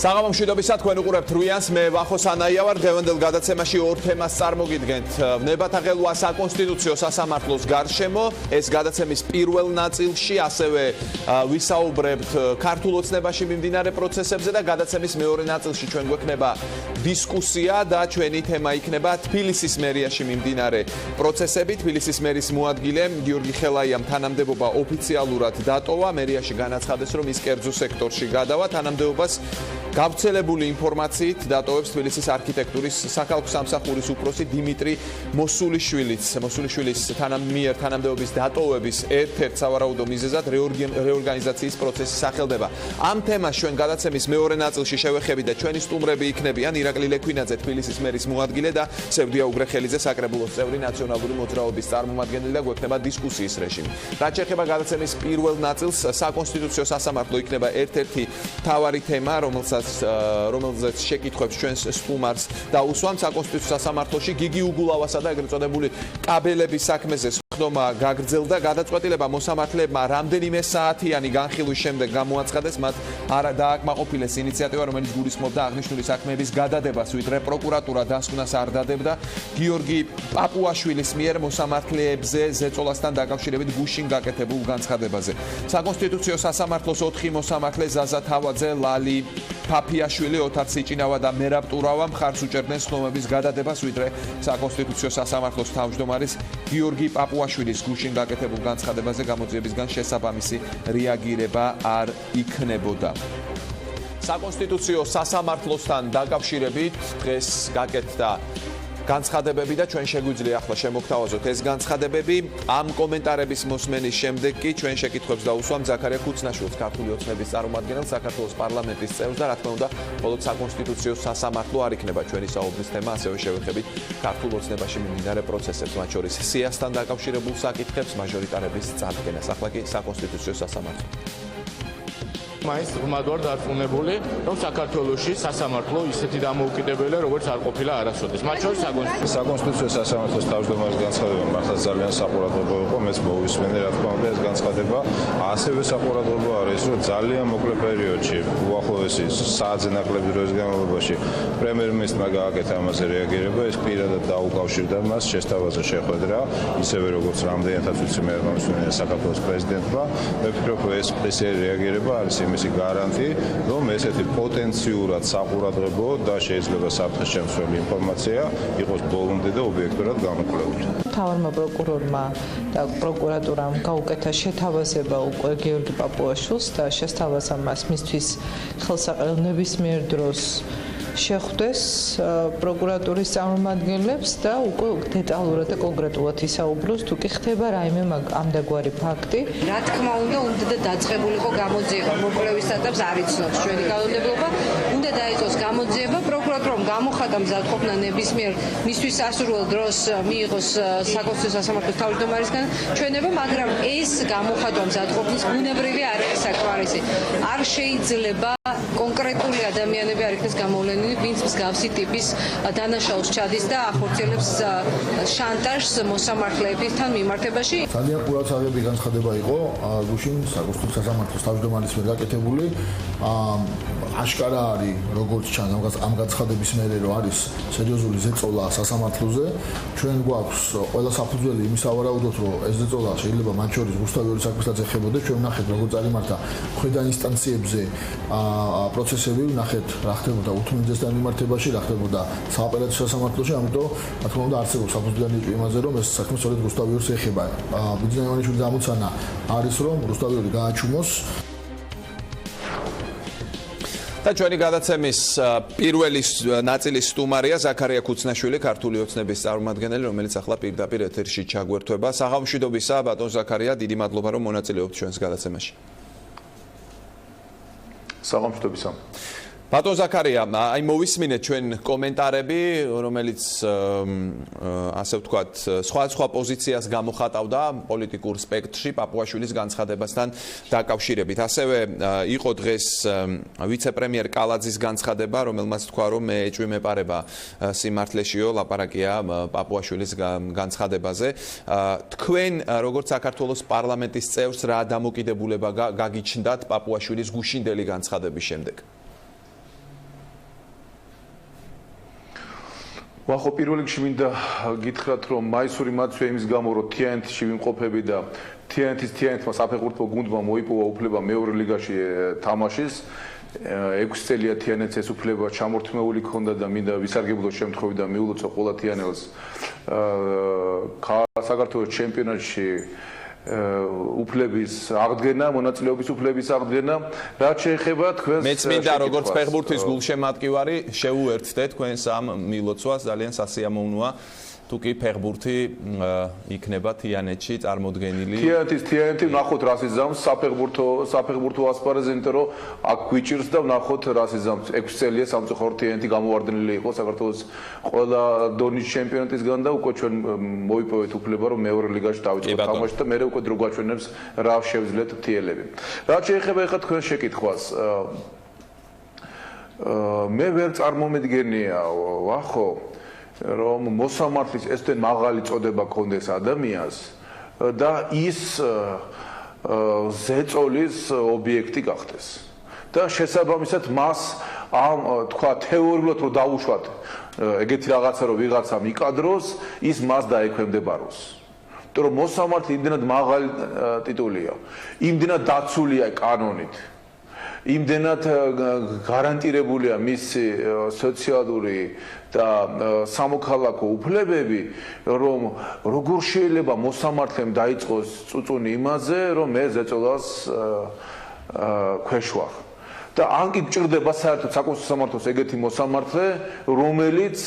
საღამომშვიდობისა თქვენ უყურებთ რუიანს, მე ვახო სანაია ვარ. დღევანდელ გადაცემაში ორ თემას წარმოგიდგენთ. ვნებათა ღელვა საკონსტიტუციო სასამართლოს გარშემო, ეს გადაცემის პირველ ნაწილში, ასევე ვისაუბრებთ ქართულ ოცნებაში მიმდინარე პროცესებზე და გადაცემის მეორე ნაწილში ჩვენ გვექნება დისკუსია და ჩვენი თემა იქნება თბილისის მერიაში მიმდინარე პროცესები. თბილისის მერის მოადგილე გიორგი ხელაიამ თანამდებობა ოფიციალურად დატოვა. მერიაში განაცხადეს, რომ ის კერძო სექტორში გადავა. თანამდებობას გავრცელებული ინფორმაციით დატოვებს თბილისის არქიტექტურის საქალაქო სამსახურის უფროსი დიმიტრი მოსულიშვილის თანამდებობის დატოვების ერთ-ერთ სავარაუდო მიზეზად რეორგანიზაციის პროცესი სახელდება. ამ თემას ჩვენ გადაცემის მეორე ნაწილში შევეხებით და ჩვენი სტუმრები იქნებიან ირაკლი ლექვინაძე, თბილისის მერის მოადგილე და სევდია უგრეხელიძე, საკრებულოს წევრი, ნაციონალური მოძრაობის წარმომადგენელი და გვექნება დისკუსიის რეჟიმი. რაც შეეხება გადაცემის პირველ ნაწილს, საკონსტიტუციო სასამართლო იქნება ერთ-ერთი მთავარი თემა, რომელზეც შეკითხვებს ჩვენს სტუმარს დაუსვამ. საკონსტიტუციო სასამართლოში გიგი უგულავასა და ეგრეთ წოდებული კაბელების საქმეზე ხდომა გაგრძელდა. გადაწყვეტილება მოსამართლეებმა რამდენიმე საათიანი განხილვის შემდეგ გამოაცხადეს, მათ არ დააკმაყოფილეს ინიციატივა, რომელიც გულისხმობდა აღნიშნული საქმეების გადადებას, ვიდრე პროკურატურა დასკვნას არ დადებდა გიორგი პაპუაშვილის მიერ მოსამართლეებზე ზეწოლასთან დაკავშირებით გუშინ გაკეთებულ განცხადებაზე. საკონსტიტუციო სასამართლოს 4 მოსამართლე ზაზა თავაძე, ლალი ფაფიაშვილი, ოთარ სიჭინავა და მერაბ ტურავა მხარს უჭერდნენ ხდომების გადადებას, ვიდრე საკონსტიტუციო სასამართლოს თავმჯდომარის გიორგი პაპუაშვილის გუშინ გაკეთებულ განცხადებაზე გამოძიებისგან შესაბამისი რეაგირება არ იქნებოდა. საკონსტიტუციო სასამართლოსთან დაკავშირებით დღეს გაკეთდა განცხადებები და ჩვენ შეგვიძლია ახლა შემოგთავაზოთ ეს განცხადებები. ამ კომენტარების მოსმენის შემდეგ კი ჩვენ შეკითხვებს დაუსვამ ზაქარია ქუცნაშვილს, ქართული ოცნების წარმომადგენელს, საქართველოს პარლამენტის წევრს და რა თქმა უნდა, მხოლოდ საკონსტიტუციო სასამართლო არ იქნება ჩვენი საუბრის თემა, ასევე შევეხებით ქართულ ოცნებაში მიმდინარე პროცესებს, მათ შორის სიასთან დაკავშირებულ საკითხებს, მაჟორიტარების წარდგენას. ახლა კი საკონსტიტუციო სასამართლო. მაინც ღრმად ვარ დარწმუნებული, რომ საქართველოში სასამართლო ისეთი დამოუკიდებელია, როგორც არ ყოფილა არასოდეს. მათ შორის საკონსტიტუციო სასამართლოს თავმჯდომარის განცხადება მართლაც ძალიან საყურადღებო იყო, მეც მოვისმენდი, რა თქმა უნდა, ეს განცხადება. ასევე საყურადღებო არის, რომ ძალიან მოკლე პერიოდში, უახლოესი საათზე ნაკლები დროის განმავლობაში, პრემიერ-მინისტრმა გააკეთა ამაზე რეაგირება, ეს პირადად დაუკავშირდა მას, შესთავაზა შეხვედრა, ისევე როგორც რამდენადაც ვიცი მე მომსვენია საქართველოს პრეზიდენტმა. მე ვფიქრობ, ეს რეაგირება არის მისი გარანტი, რომ ესეთი პოტენციურად საყურადღებო და შეიძლება საფრთხესშემცველი ინფორმაცია იყოს ბოლომდე და ობიექტურად გამოკვლეული. მთავარმა პროკურორმა და პროკურატურამ გაუკეთა შეთავაზება უკვე გიორგი პაპუაშვილს და შესთავაზა მას მისთვის ხელსაყრელ ნებისმიერ დროს შეხვდეს პროკურატურის წარმომადგენლებს და უკვე დეტალურად და კონკრეტულად ისაუბროს, თუ კი ხდება რაიმე ამდაგვარი ფაქტი. რა თქმა უნდა, უნდა დაწყებულიყო გამოძიება, მოკვლევის ეტაპს არ იცნობს ჩვენი კანონმდებლობა, უნდა დაიწყოს გამოძიება, პროკურატურამ გამოხატა მზადყოფნა ნებისმიერ მისთვის სასურველ დროს მიიღოს საკონსტიტუციო სასამართლოს თავმჯდომარისგან ჩვენება, მაგრამ ეს გამოხატვა მზადყოფნის ბუნებრივი არ არის საკმარისი. არ შეიძლება კონკრეტული ადამიანები არ იქნეს გამოვლენილი, ვინც მსგავსი ტიპის დანაშაულს ჩადის და ახორციელებს შანტაჟს მოსამართლეებთან მიმართებაში. ძალიან ყურადღებიანი განცხადება იყო გუშინ საკონსტიტუციო სასამართლოს თავმჯდომარის მიერ გაკეთებული. აშკარა არის, როგორც ჩანს ამ განცხადების მერე, რომ არის სერიოზული ზეწოლა სასამართლოზე. ჩვენ გვაქვს ყველა საფუძველი იმის ავარაუდოთ, რომ ეს ზეწოლა შეიძლება მათ შორის რუსთავიორის საქმესაც ეხებოდა. ჩვენ ვნახეთ, როგორც წარიმართა მხრიდან ინსტანციებზე პროცესები, ვნახეთ, რა ხდებოდა უთმინძესთან მიმართებაში, რა ხდებოდა სააპელაციო სასამართლოში, ამიტომ რა თქმა უნდა არსებობს საფუძვლიანი იმაზე, რომ ეს საქმე სწორედ რუსთავიორს ეხება. ბიძინა ივანიშვილის ამოცანა არის, რომ რუსთავიორი გააჩუმოს. და ჩვენი გადაცემის პირველი ნაწილის სტუმარია ზაქარია ქუცნაშვილი, ქართული ოცნების წარმომადგენელი, რომელიც ახლა პირდაპირ ეთერში ჩაგვერთვება. საღამომშვიდობისა, ბატონ ზაქარია, დიდი მადლობა, რომ მონაწილეობთ ჩვენს გადაცემაში. საღამომშვიდობისა. ბატონ ზაქარია, აი მოვისმინეთ ჩვენ კომენტარები, რომელიც ასე ვთქვათ, სხვა პოზიციას გამოხატავდა პოლიტიკურ სპექტრში პაპუაშვილის განცხადებასთან დაკავშირებით. ასევე იყო დღეს ვიცე-პრემიერ კალაძის განცხადება, რომელმაც თქვა, რომ მე ეჭვი მეპარება სიმართლეშიო, ლაპარაკია პაპუაშვილის განცხადებაზე. თქვენ როგორც საქართველოს პარლამენტის წევრს რა დამოკიდებულება გაგიჩნდათ პაპუაშვილის გუშინდელი განცხადების შემდეგ? ვახო პირველ რიგში მინდა გითხრათ რომ მაისური მაცვია იმის გამო რომ TNT-ში ვიმყოფები და TNT-მა საფეხბურთო გუნდმა მოიპოვა უფლება მეორე ლიგაში თამაშის 6 წელია TNT-ს ეს უფლება ჩამორთმეული ქონდა და მინდა ვისარგებლო შემთხვევით და მიულოცო ყველა TNT-ს საქართველოს ჩემპიონატში უფლების აღდგენა, მონაწილეობის უფლების აღდგენა, რაც შეეხება თქვენს მეც მინდა როგორც ფეხბურთის გულშემატკივარი შეუერთდე თქვენს ამ მილოცვას, ძალიან სასიამოვნოა. თუ კი ფეხბურთი იქნება თიანეთში წარმოდგენილი. TNT ნახოთ რას იზამს საფეხბურთო ასპარეზზე, იმიტომ რომ აქ გვიჭირს და ნახოთ რას იზამს. 6 წელია სამწუხაროდ TNT გამოვარდნილი იყო საქართველოს ყველა დონის ჩემპიონატისგან და უკვე ჩვენ მოიპოვეთ უფლება რომ მეორე ლიგაში დავიწყოთ თამაში და მე უკვე დრო გვაჩვენებს რა შევძლებთ TNT-ები. რაც შეეხება ახლა თქვენს შეკითხვას, მე ვერ წარმომედგენია ვახო რომ მოსამართლის ესთან მაღალი წოდება ქონდეს ადამიანს და ის ზეწოლის ობიექტი გახდეს. და შესაბამისად მას ამ თქვა თეორიულად რომ დაუშვათ ეგეთი რაღაცა რომ ვიღაცა მიკადროს, ის მას დაექვემდებაროს. იმიტომ რომ მოსამართლე იმდენად მაღალი ტიტულია, იმდენად დაცულია კანონით. იმდენად გარანტირებულია მისი სოციალური და სამოქალაქო უფლებები, რომ როგორ შეიძლება მოსამართლემ დაიწყოს წუწუნი იმაზე, რომ მე ზეწოლას ქვეშ ვარ. და ან კი გჭირდება საერთოდ საკონსულტაციო სამართლოს ეგეთი მოსამართლე, რომელიც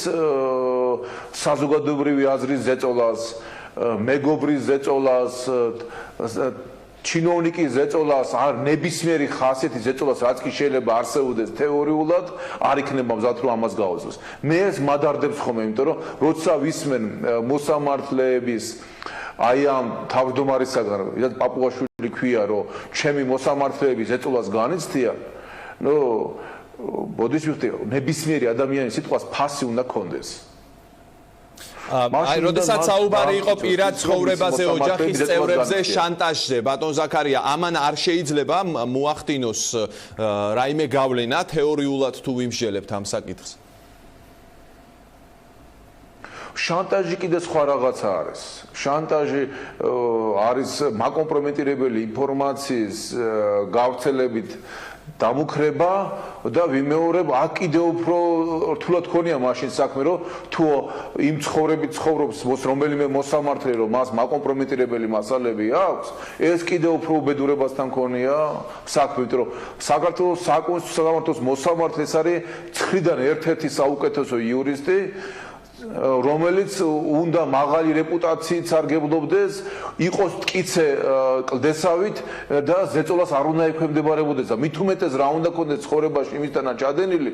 საზოგადოებრივი აზრის ზეწოლას, მეგობრის ზეწოლას, ჩინოვნიკის ზეწოლას, არ ნებისმიერი ხასიათის ზეწოლას, რაც კი შეიძლება არსებობდეს თეორიულად, არ იქნება მზად რომ ამას გაუძლოს. მე ეს მადარდებს ხოლმე, იმიტომ რომ როცა ვისმენ მოსამართლეების აი ამ თავმჯდომარისაგან, ვიდრე პაპუაშვილი ქვია, რომ ჩემი მოსამართლეები ზეწოლას განიცდია, ბოდის ვიხდი, ნებისმიერი ადამიანის სიტყვას ფასი უნდა კონდეს. აი, როდესაც საუბარი იყო პირად ცხოვრებაზე, ოჯახის წევრებზე, შანტაჟზე, ბატონ ზაქარია, ამან არ შეიძლება მოახდინოს რაიმე გავლენა თეორიულად თუ ვიმსჯელებთ ამ საკითხს? შანტაჟი კიდე სხვა რაღაცა არის. შანტაჟი არის მაკომპრომეტირებელი ინფორმაციის გავრცელებით დამუქრება და ვიმეორებ, აქ კიდე უფრო რთულად ქონია მაშინ საქმე, რომ თუ იმ ცხოვრებით ცხოვრობს რომელიმე მოსამართლე, რომ მას მაკომპრომეტირებელი მასალები აქვს, ეს კიდე უფრო უბედურებასთან ქონია საქმე, იმიტომ რომ საქართველოს საკონსტიტუციო სამართლის მოსამართლე ეს არის ცხრიდან ერთ-ერთი საუკეთესო იურისტი, რომელიც უნდა მაღალი რეპუტაციით სარგებლობდეს, იყოს მტკიცე კლდესავით და ზეწოლას არ უნდა ექვემდებარებოდეს და მით უმეტეს რა უნდა ქონდეს ცხოვრებაში იმისთანა ჩადენილი,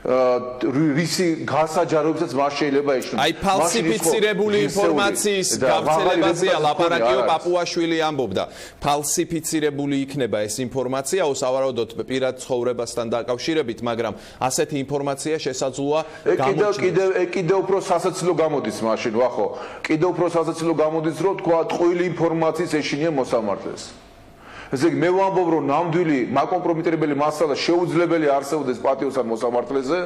რისი გასაჯაროებსაც მას შეიძლება ეშინოს. აი, ფალსიფიცირებული ინფორმაციის გავრცელებაზეა ლაპარაკიო, პაპუაშვილი ამბობდა. ფალსიფიცირებული იქნება ეს ინფორმაცია, სავარაუდოდ პირად ცხოვრებასთან დაკავშირებით, მაგრამ ასეთი ინფორმაცია შესაძლოა გამოჩნდეს. კიდევ უფრო სასაცილო გამოდის მაშინ, ვახო. კიდევ უფრო სასაცილო გამოდის, რომ თქვა ტყუილი ინფორმაციის ეშინია მოსამართლეს. ესე იგი, მე ვამბობ, რომ ნამდვილი მაკომპრომიტირებელი მასალა შეუძლებელი არსებობდეს პატიოსან მოსამართლეზე,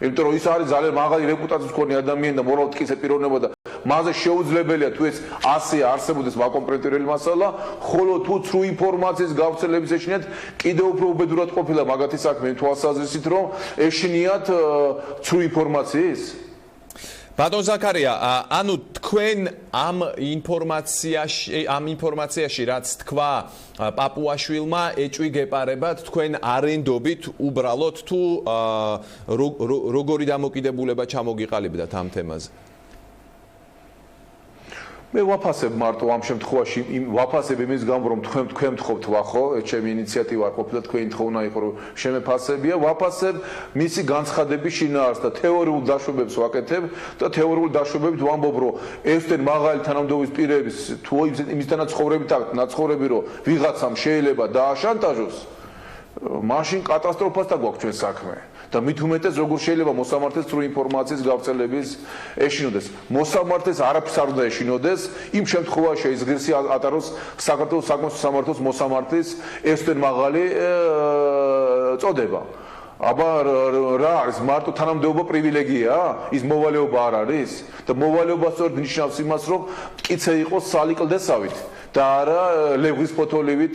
იმიტომ რომ ის არის ძალიან მაღალი რეპუტაციის მქონე ადამიანი და მორალ მტკიცე პიროვნება და მასზე შეუძლებელია თუ ეს ასე არსებობდეს მაკომპრომიტირებელი მასალა, ხოლო თუ ცრუ ინფორმაციის გავრცელების ეშინიათ, კიდევ უფრო უბედურად ყოფილა მაგათი საქმე თვალსაზრისით, რომ ეშინიათ ცრუ ინფორმაციის. ბატონ ზაქარია, ანუ თქვენ ამ ინფორმაციაში რაც თქვა პაპუაშვილმა ეჭვი გეპარებათ, თქვენ არენდობით უბრალოდ თუ როგორი დამოკიდებულება ჩამოგიყალიბდათ ამ თემაზე? მე ვაფასებ მარტო ამ შემთხვევაში ვაფასებ იმის გამო რომ თქვენ თხოვთ ვახო ჩემი ინიციატივა ყოფილა თქვენი თხოვნა იყო რომ შემეფასებია ვაფასებ მისი განცხადების შინაარსს და თეორიულ დაშვებებს ვაკეთებ და თეორიულ დაშვებებით ვამბობ რომ ესთან მაღალი თანამდებობის პირების თუ იმისთანა ცხოვრებით აქვს ნაცხოვრები რომ ვიღაცამ შეიძლება დააშანტაჟოს მაშინ კატასტროფასთან გვაქვს ჩვენ საქმე და მით უმეტეს როგორ შეიძლება მოსამართლეს სრულ ინფორმაციის გავრცელების ეშინოდეს. მოსამართლეს არაფერს არ უნდა ეშინოდეს, იმ შემთხვევაში ის ღირსი ატაროს საქართველოს საკონსტიტუციო სამართლის მოსამართლის ესთან მაღალი წოდება. აბა რა არის მარტო თანამდებობა პრივილეგია? ის მოვალეობა არ არის? და მოვალეობა სწორედ ნიშნავს იმას, რომ მტკიცე იყოს სალიკლდესავით და არა ლევღის ფოთოლივით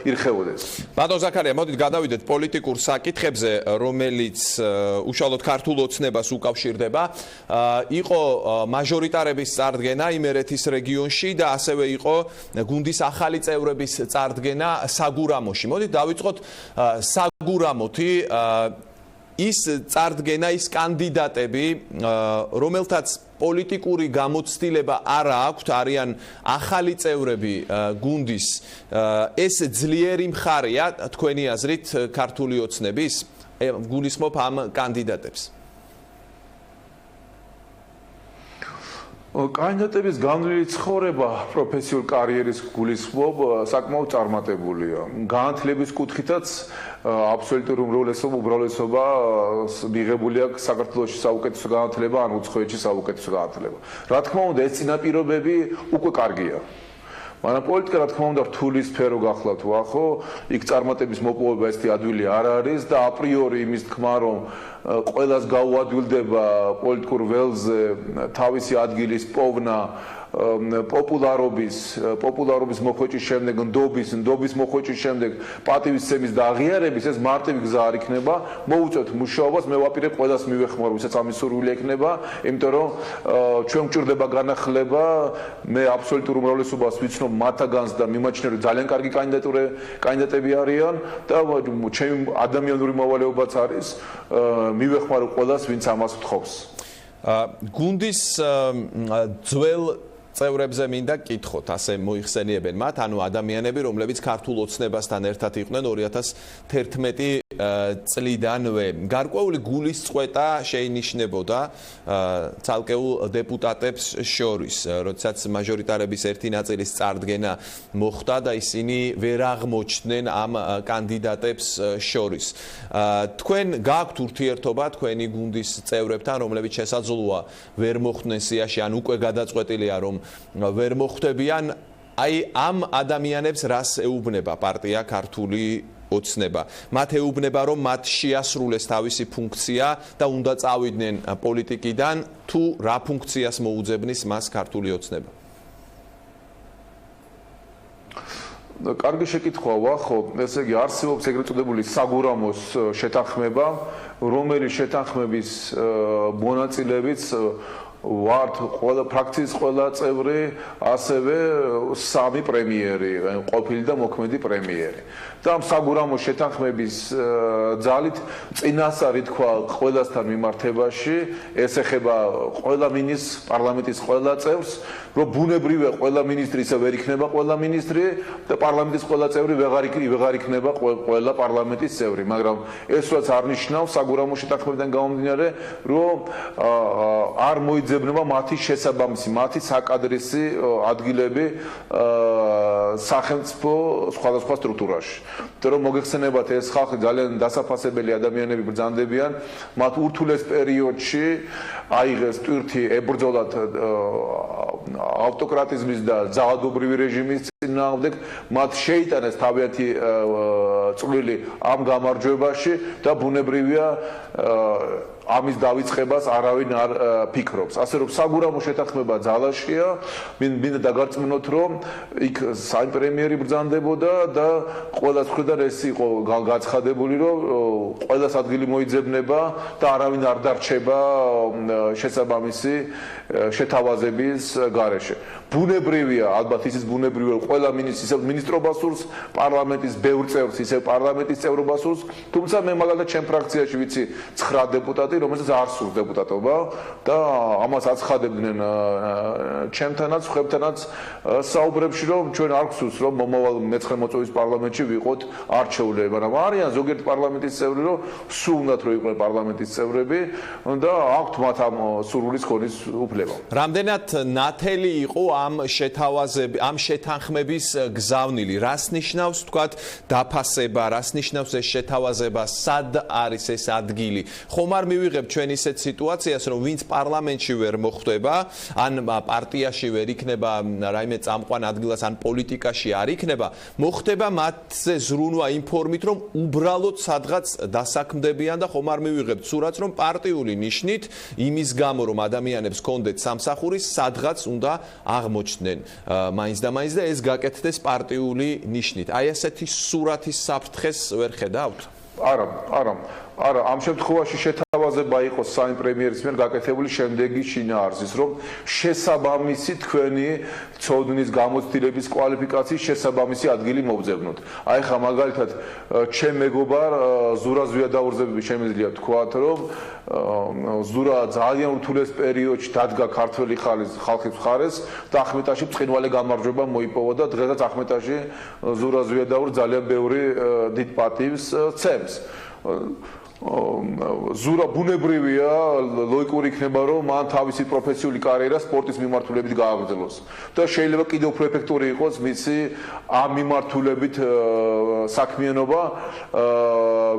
ირხევოდეს. ბატონ ზაქარია, მოდით გადავიდეთ პოლიტიკურ საკითხებზე, რომელიც უშუალოდ ქართულ ოცნებას უკავშირდება. იყო მაჟორიტარების წარდგენა იმერეთის რეგიონში და ასევე იყო გუნდის ახალი წევრების წარდგენა საგურამოში. მოდით დავიწყოთ საგურამოთი. ის წარდგენა, ის კანდიდატები, რომელთაც პოლიტიკური გამოცდილება არ აქვთ, არიან ახალი წევრები გუნდის, ეს ძლიერი მხარეა თქვენი აზრით ქართული ოცნების? გულისხმობ ამ კანდიდატებს. კანდიდატების განვლილი ცხოვრება პროფესიულ კარიერის გულისხმობ საკმაოდ წარმატებულია. განათლების კუთხითაც აბსოლუტური უმრავლესობა მიღებული აქვს საქართველოში საუკეთესო განათლება, ან უცხოეთში საუკეთესო განათლება. რა თქმა უნდა, ეს წინაპირობები უკვე კარგია. მაგრამ პოლიტიკა რა თქმა უნდა რთული სფერო გახლავთ ვახო, იქ წარმატების მოპოვება ესეთი ადვილი არ არის და აპრიორი იმის თქმა, რომ ყველას გაუადვილდება პოლიტიკურ ველზე თავისი ადგილის პოვნა პოპულარობის მოხვეჭის შემდეგ, ნდობის მოხვეჭის შემდეგ პატივისცემის და აღიარების ეს მარტივი გზა არ იქნება. მოუწევთ მუშაობას, მე ვაპირებ ყველას მივეხმარო, ვისაც ამის სურვილი ექნება, იმიტომ რომ ჩვენ გვჭირდება განახლება, მე აბსოლუტურ უმრავლესობას ვიცნობ მათაგანს და მიმაჩნევ რომ ძალიან კარგი კანდიდატები არიან და ჩემი ადამიანური მოვალეობაც არის მივეხმარო ყველას, ვინც ამას ვთხოვს. გუნდის ძველ წევრებზე მინდა კითხოთ, ასე მოიხსენიებენ მათ, ანუ ადამიანები, რომლებიც ქართულ ოცნებასთან ერთად იყვნენ 2011 წლიდანვე. გარკვეული გულისწყეტა შეინიშნებოდა ცალკეულ დეპუტატებს შორის, როდესაც მაჟორიტარების ერთი ნაწილის წარდგენა მოხდა და ისინი ვერ აღმოჩნდნენ ამ კანდიდატებს შორის. თქვენ გააქვთ ურთიერთობა თქვენი გუნდის წევრებთან, რომლებიც შესაძლოა ვერ მოხვდნენ სიაში, ან უკვე გადაწყვეტილია, რომ ვერ მოხვდებიან, აი ამ ადამიანებს რას ეუბნება პარტია ქართული ოცნება? მათ ეუბნება, რომ მათ შეასრულეს თავისი ფუნქცია და უნდა წავიდნენ პოლიტიკიდან, თუ რა ფუნქციას მოუძებნის მას ქართული ოცნება? კარგი შეკითხვა ვახო, ესე იგი არსებობს ეგრეთ წოდებული საგურამოს შეთანხმება, რომელიც შეთანხმების მონაწილეებიც ვართ ყველა ფრაქციის ყველა წევრი, ასევე 3 პრემიერი, ყოფილი და მოქმედი პრემიერი. და ამ საგურამოს შეთანხმების ძალით წინასწარი თქვა ყველასთან მიმართებაში, ეს ეხება ყველა მინისტრს, პარლამენტის ყველა წევრს, რომ ბუნებრივია ყველა მინისტრი ისე ვერ იქნება ყველა მინისტრი და პარლამენტის ყველა წევრი ვეღარ იქნება ყველა პარლამენტის წევრი, მაგრამ ეს რაც არ ნიშნავს საგურამოს შეთანხმებიდან გამომდინარე, რომ არ მოიძებნება მათი შესაბამისი, მათი საკადრისი ადგილები სახელმწიფო სხვადასხვა სტრუქტურაში. იმიტომ რომ მოგეხსენებათ, ეს ხალხი ძალიან დასაფასებელი ადამიანები ბრძანდებიან, მათ ურთულეს პერიოდში აიღეს ტვირთი ებრძოლათ ავტოკრატიზმის და ძალადობრივი რეჟიმის წინააღმდეგ, მათ შეიტანეს თავიანთი წვლილი ამ გამარჯვებაში და ბუნებრივია ამის დავიწყებას არავინ არ ფიქრობს. ასე რომ საგურამოს შეთანხმება ძალაშია, მინდა დაგარწმუნოთ, რომ იქ სამი პრემიერი ბრძანდებოდა და ყველა მხრიდან ეს იყო გაცხადებული, რომ ყველას ადგილი მოიძებნება და არავინ არ დარჩება შესაბამისი შეთავაზების გარეშე. ბუნებრივია, ალბათ ისიც ბუნებრივია, ყველა მინისტრს ისევ მინისტრობას სურს, პარლამენტის ბევრ წევრს ისევ პარლამენტის წევრობას სურს, თუმცა მე მაგალითად ჩემ ფრაქციაში ვიცი 9 დეპუტატი, რომელსაც არ სურს დეპუტატობა და ამას აცხადებდნენ ჩემთანაც, ხებთანაც საუბრებში, რომ ჩვენ არ გვსურს, რომ მომავალ მე-9 მოწვევის პარლამენტში ვიყოთ არჩეულები, მაგრამ არიან ზოგიერთი პარლამენტის წევრი, რომ სულ უნდათ რომ იყვნენ პარლამენტის წევრები და აქვთ მათ ამ სურვილის ხონის უფლება. რამდენად ნათელი იყო ამ შეთანხმების გზავნილი? რას ნიშნავს თქვათ დაფასება, რას ნიშნავს ეს შეთავაზება, სად არის ეს ადგილი? ხომ არ მივიღეთ მივიღებთ ჩვენ ისეთ სიტუაციას, რომ ვინც პარლამენტში ვერ მოხვდება, ან პარტიაში ვერ იქნება რაიმე წამყვან ადგილას, ან პოლიტიკაში არ იქნება, მოხდება მათზე ზრუნვა იმ ფორმით, რომ უბრალოდ სადღაც დასაქმდებიან და ხომ არ მივიღებთ სურათს, რომ პარტიული ნიშნით იმის გამო, რომ ადამიანებს ჰქონდეთ სამსახური, სადღაც უნდა აღმოჩნდნენ მაინც და მაინც და ეს გაკეთდეს პარტიული ნიშნით. აი ესეთი სურათის საფრთხეს ვერ ხედავთ? არა, ამ შემთხვევაში შეთავაზება იყოს საიმ პრემიერის მიერ გაკეთებული შემდეგი შინაარსის, რომ შესაბამისი თქვენი ცოდნის გამოცდილების კვალიფიკაციის შესაბამისი ადგილი მოგზავნოთ. აი ხა მაგალითად ჩემ მეგობარ ზურა ზვიადაურზები შემიძლია თქვათ, რომ ზურა ძალიან ურთულეს პერიოდში დადგა ქართველი ხალხის მხარეს და ახმეტაში ბრწყინვალე გამარჯვება მოიპოვა და დღესაც ახმეტაში ზურა ზვიადაური ძალიან ბევრი დიდ პატივს ცემს. ზურა ბუნებრივია, ლოიკური იქნება, რომ მან თავისი პროფესიული კარიერა სპორტის მიმართულებით გააგრძელოს და შეიძლება კიდევ უფრო ეფექტური იყოს მისი ამ მიმართულებით საქმიანობა,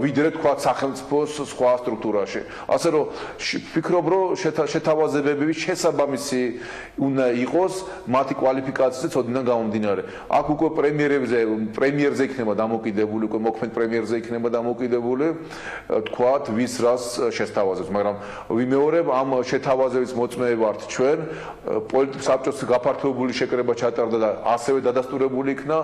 ვიდრე თქვა სახელმწიფოს სხვა სტრუქტურაში. ასე რომ ვფიქრობ, რომ შეთავაზებები შესაბამისი უნდა იყოს მათი კვალიფიკაციაზე ცოდნიდან გამომდინარე. აქ უკვე პრემიერზე იქნება დამოკიდებული, უკვე მოქმედ პრემიერზე იქნება დამოკიდებული თქვათ ვის რას შესთავაზებს, მაგრამ ვიმეორებ ამ შეთავაზების მოწმეები ვართ ჩვენ, პოლიტიკურ საბჭოს გაფართოებული შეკრება ჩატარდა და ასევე დადასტურებული იქნა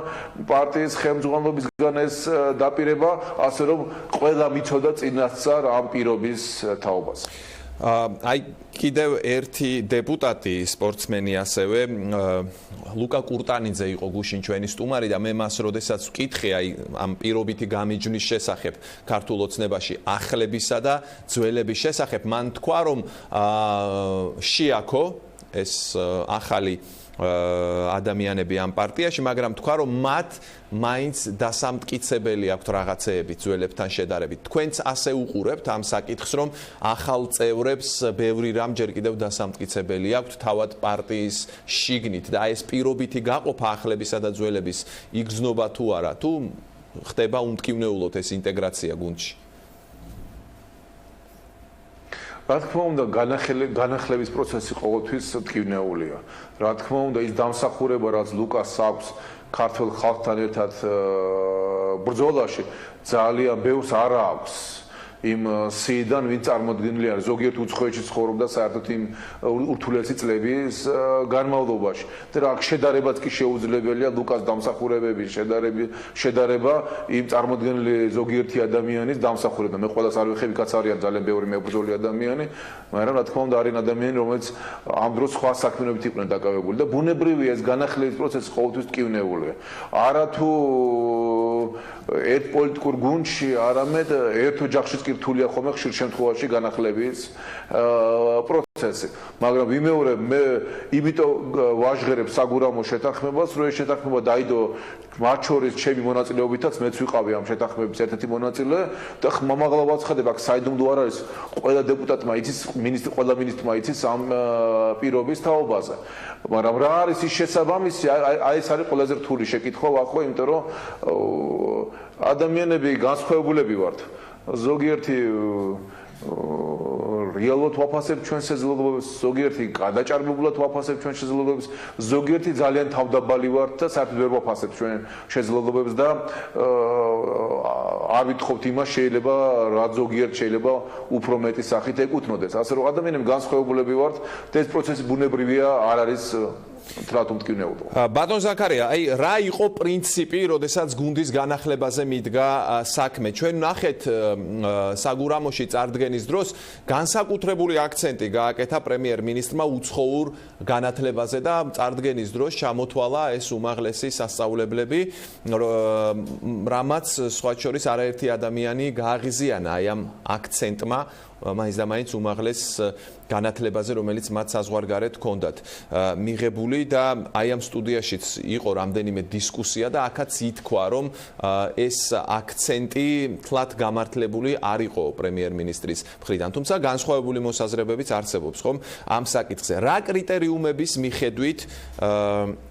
პარტიის ხელმძღვანელობისგან ეს დაპირება, ასე რომ ყველა მიცოდა წინასწარ ამ პირობის თაობაზე. აი კიდევ ერთი დეპუტატი სპორტსმენი ასევე ლუკა კურტანიძე იყო გუშინ ჩვენი სტუმარი და მე მას როდესაც ვკითხე აი ამ პირობითი გამიჯვნის შესახებ ქართულ ოცნებაში ახლებისა და ძველების შესახებ, მან თქვა რომ შეაქო ეს ახალი ადამიანები ამ პარტიაში, მაგრამ თქვა რომ მათ მაინც დასამტკიცებელი აქვთ რაღაცეები ძველებთან შედარებით. თქვენც ასე უყურებთ ამ საკითხს, რომ ახალ წევრებს ბევრი რამ ჯერ კიდევ დასამტკიცებელი აქვთ თავად პარტიის შიგნით და ეს პირობითი გაყოფა ახლებისა და ძველების იგრძნობა თუ არა, თუ ხდება უმტკივნეულოდ ეს ინტეგრაცია გუნდში? რა თქმა უნდა, განახლების პროცესი ყოველთვის მტკივნეულია. რა თქმა უნდა, ის დამსახურება, რაც ლუკას აქვს ქართულ ხალხთან ერთად ბრძოლაში, ძალიან ბევრს არ აქვს იმ სიიდან, ვინ წარმოდგენილი არის. ზოგიერთ უცხოეთში ცხოვრობდა საერთოდ იმ ურთულესი წლების განმავლობაში. და აქ შედარებაც კი შეუძლებელია ლუკას დამსახურებების შედარება იმ წარმოდგენილი ზოგიერთი ადამიანის დამსახურებთან. მე ყველას არ ვეხები, კაც არიან ძალიან ბევრი მებრძოლი ადამიანი, მაგრამ რა თქმა უნდა არიან ადამიანები, რომელიც ამ დროს სხვა საქმიანობით იყვნენ დაკავებული და ბუნებრივია ეს განახლების პროცესი ყოველთვის მტკივნეულია. არა თუ ერთ პოლიტიკურ გუნდში, არამედ ერთ ოჯახშიც კი რთულია ხოლმე ხშირ შემთხვევაში განახლების პროცესი. მაგრამ ვიმეორებ, მე იმიტომ ვაჟღერებ საგურამოს შეთანხმებას, რომ ეს შეთანხმება დაიდო მათ შორის ჩემი მონაწილეობითაც, მეც ვიყავი ამ შეთანხმების ერთ-ერთი მონაწილე და ხმამაღლა ვაცხადებ, აქ საიდუმლო არ არის, ყველა დეპუტატმა იცის, ყველა მინისტრმა იცის ამ პირობის თაობაზე. მაგრამ რა არის ის შესაბამისი, აი ეს არის ყველაზე რთული შეკითხვა ახლა, იმიტომ რომ ადამიანები განსხვავებულები ვართ. ზოგიერთი რეალურად ვაფასებ ჩვენ შესაძლებლობებს, ზოგიერთი გადაჭარბებულად ვაფასებ ჩვენ შესაძლებლობებს, ზოგიერთი ძალიან თავდაბალი ვართ და საერთოდ ვერ ვაფასებ ჩვენ შესაძლებლობებს და არ ვითხოვთ იმას, შეიძლება რაც ზოგიერთ შეიძლება უფრო მეტი სახით ეკუთვნოდეს. ასე რომ ადამიანები განსხვავებულები ვართ და ეს პროცესი ბუნებრივია, არ არის ბატონ ზაქარია, აი რა იყო პრინციპი, როდესაც გუნდის განახლებაზე მიდგა საქმე? ჩვენ ნახეთ საგურამოში წარდგენის დროს განსაკუთრებული აქცენტი გააკეთა პრემიერ-მინისტრმა უცხოურ განათლებაზე და წარდგენის დროს ჩამოთვალა ეს უმაღლესი სასწავლებლები, რამაც სხვა შორის არაერთი ადამიანი გააღიზიანა აი ამ აქცენტმა მაინც და მაინც უმაღლეს განათლებაზე, რომელიც მათ საზღვარგარეთ ჰქონდათ მიღებული და აი ამ სტუდიაშიც იყო რამდენიმე დისკუსია და აქაც ითქვა, რომ ეს აქცენტი თლათ გამართლებული არ იყო პრემიერ-მინისტრის მხრიდან, თუმცა განსხვავებული მოსაზრებებიც არსებობს, ხომ, ამ საკითხზე. რა კრიტერიუმების მიხედვით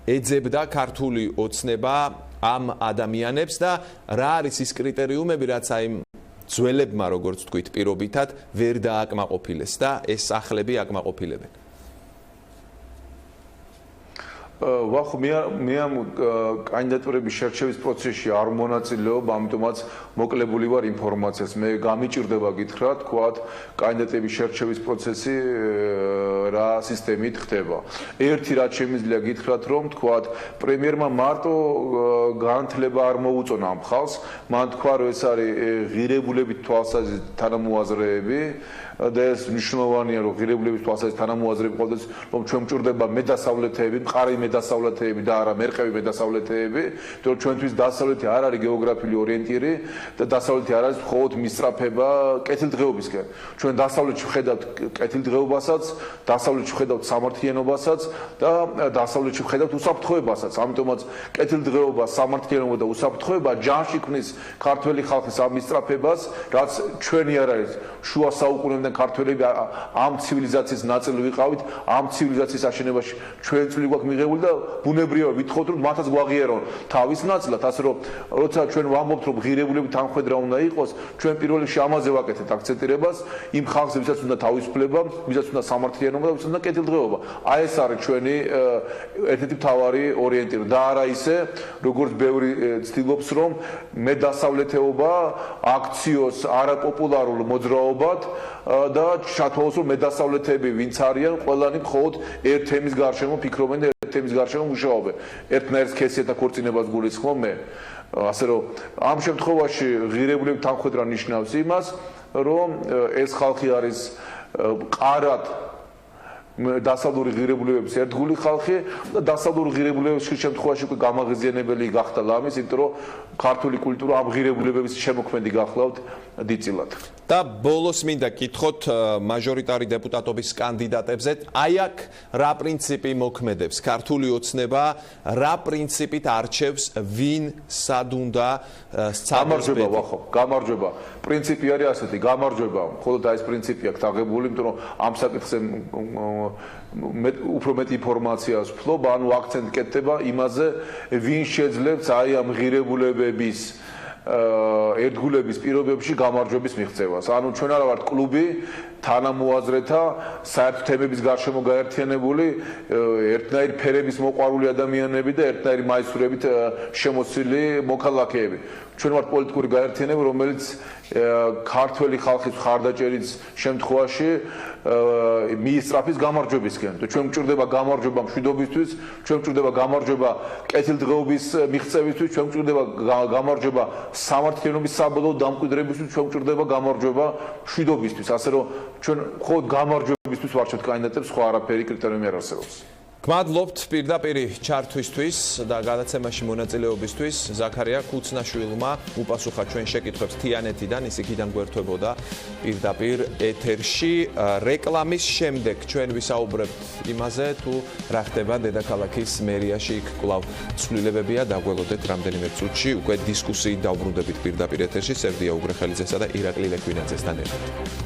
ეძებდა ქართული ოცნება ამ ადამიანებს და რა არის ის კრიტერიუმები, რაც აი ძველებმა, როგორც თქვით, პირობითად ვერ დააკმაყოფილეს და ეს სახლები აკმაყოფილებენ. ვახო მე ამ კანდიდატურების შერჩევის პროცესში არ მონაწილეობ, ამიტომაც მოკლებული ვარ ინფორმაციას. მე გამიჭირდება გითხრა, თქვათ, კანდიდატების შერჩევის პროცესი რა სისტემით ხდება. ერთი რაც შემიძლია გითხრათ, რომ თქვათ, პრემიერმა მარტო განათლება არ მოუწონა ამ ხალხს, მან თქვა, რომ ეს არის ღირებულებით თვალსაზრისით თანამოაზრეები და ეს მნიშვნელოვანია, რომ ღირებულების თვალსაზრისით თანამოაზრეები ყავდეს, რომ ჩვენ მჭირდება მედასავლეთეები, მყარი მედასავლეთეები და არა მერყევი მედასავლეთეები, თორემ ჩვენთვის დასავლეთი არ არის გეოგრაფიული ორიენტირი და დასავლეთი არ არის მხოლოდ მისწრაფება კეთილდღეობისკენ. ჩვენ დასავლეთში ვხედავთ კეთილდღეობასაც, დასავლეთში ვხედავთ სამართლიანობასაც და დასავლეთში ვხედავთ უსაფრთხოებასაც. ამიტომაც კეთილდღეობა, სამართლიანობა და უსაფრთხოება ჯანში ქმნის ქართველი ხალხის ამ მისწრაფებას, რაც ჩვენი არ არის შუა საუკუნეებიდან ქართველები ამ ცივილიზაციის ნაწილი ვიყავით, ამ ცივილიზაციის აშენებაში ჩვენ წვლილი გვაქვს მიღებული და ბუნებრივია ვითხოვთ, რომ მათაც გვაღიარონ თავის ნაწილად, ასე რომ როცა ჩვენ ვამბობთ, რომ ღირებულები თანხმედრა უნდა იყოს, ჩვენ პირველ რიგში ამაზე ვაკეთებთ აქცენტირებას, იმ ხალხს, ვისაც უნდა თავისუფლება, ვისაც უნდა სამართლიანობა და ვისაც უნდა კეთილდღეობა. აი ეს არის ჩვენი ერთ-ერთი მთავარი ორიენტირი და არა ისე, როგორც ბევრი ცდილობს, რომ მედასავლეთეობა აქციოს არაპოპულარულ მოძრაობად და ჩათვალოს, რომ მედასავლეთები ვინც არიან, ყველანი მხოლოდ ერთ თემის გარშემო ფიქრობენ და ერთ თემის გარშემო მუშაობენ. ერთნაირ სქესიათა ქორწინებას გულისხმობ მე. ასე რომ ამ შემთხვევაში ღირებულების თანხმედრა ნიშნავს იმას, რომ ეს ხალხი არის ყარად დასავლური ღირებულებების ერთგული ხალხი და დასავლური ღირებულებების ხშირ შემთხვევაში უკვე გამაღიზიანებელი გახდა ლამის, იმიტომ რომ ქართული კულტურა ამ ღირებულებების შემოქმედი გახლავთ დიდწილად. და ბოლოს მინდა გითხოთ მაჟორიტარი დეპუტატობის კანდიდატებზე, აი აქ რა პრინციპი მოქმედებს? ქართული ოცნება რა პრინციპით არჩევს ვინ სად უნდა გამარჯვება ვახო, გამარჯვება. პრინციპი არის ასეთი, გამარჯვება. მხოლოდ აი ეს პრინციპი აქვს აღებული, იმიტომ რომ ამ საკითხზე უფრო მეტი ინფორმაციას ვფლობ, ანუ აქცენტი კეთდება იმაზე, ვინ შეძლებს აი ამ ღირებულებების ერთგულების პირობებში გამარჯვების მიღწევას. ანუ ჩვენ არა ვართ კლუბი თანამოაზრეთა საერთო თემების გარშემო გაერთიანებული ერთნაირი ფერების მოყვარული ადამიანები და ერთნაირი მაისურებით შემოსილი მოქალაქეები. ჩვენ ვართ პოლიტიკური გაერთიანება, რომელიც ქართველი ხალხის მხარდაჭერის შემთხვევაში მიისწრაფის გამარჯვებისკენ. ჩვენ გვჭირდება გამარჯვება მშვიდობისთვის, ჩვენ გვჭირდება გამარჯვება კეთილდღეობის მიღწევისთვის, ჩვენ გვჭირდება გამარჯვება სამართლიანობის საბოლოო დამკვიდრებისთვის, ჩვენ გვჭირდება გამარჯვება მშვიდობისთვის. ასე რომ ჩვენ მხოლოდ გამარჯვებისთვის ვარჩევთ კანდიდატებს, სხვა არაფერი კრიტერიუმი არ არსებობს. გმადლობთ პირდაპირ ჩართვისთვის და გადაცემაში მონაწილეობისთვის. ზაქარია ქუცნაშვილმა უპასუხა ჩვენ შეკითხვებს თიანეთიდან, ის იქიდან გვერდებოდა პირდაპირ ეთერში. რეკლამის შემდეგ ჩვენ ვისაუბრებთ იმაზე, თუ რა ხდება დედაქალაქის მერიაში, იქ კვლავ ცვლილებებია, დაგველოდეთ რამდენიმე წუთში, უკვე დისკუსიით დავბრუნდებით პირდაპირ ეთერში სერგეი უგრეხელიძესა და ირაკლი ლეკვინაძესთან ერთად.